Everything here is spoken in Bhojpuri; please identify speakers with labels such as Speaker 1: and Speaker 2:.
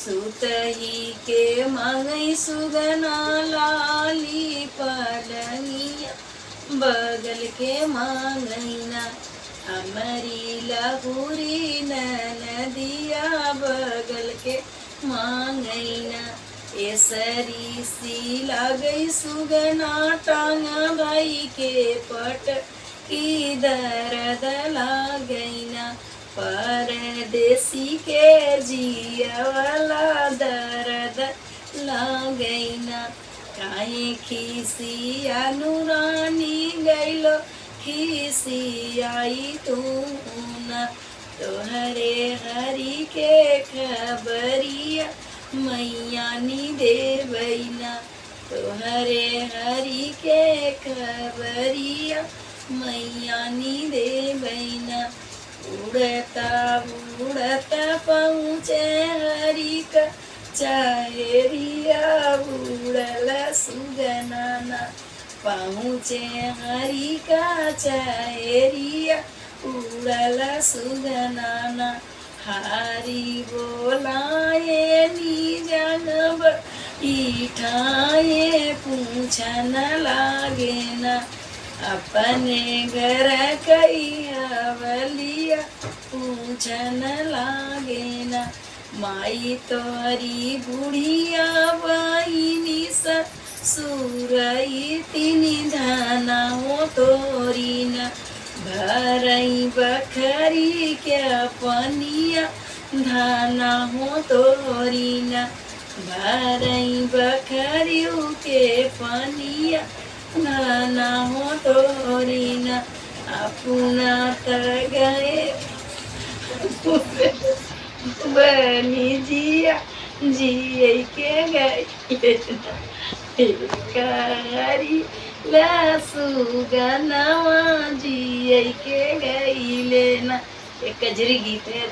Speaker 1: सुतही के मांगई सुगना लाली पलंगिया बगल के मांगईना हमारी लहुरी नदिया बगल के मांगईना ऐसरी सी लागई सुगना टांग भाई के पट की दर्द लागईना परदेसी के जिया वाला दर्द लागईना काहे खीसी अनुरानी गैलो खीसी आई तू ना तोहरे हरी के खबरिया मैया नी देवैना तोहरे हरी के खबरिया मैया नी देवैना उड़ता उड़ता पहुँचे हरी का चाहेरिया उड़ल सुगनाना पहुँचे हरी का चाहेरिया उड़ल सुगनाना हारी बोलाए नी जानब इठाए पूछन लागे ना अपने घर कई हवलिया पूछन लागे ना माई तोरी बुढ़िया बहिनी ससुरई तिनी धाना हो तोरी न भरई बखरी क्या पनिया धाना हो तोरी न भरई बखरी के पनिया धाना हो तोरी न अपना त गए बनी जिया जिये के गई कारी लसुगनवा जिये के गई लेना एक कजरी गीत है।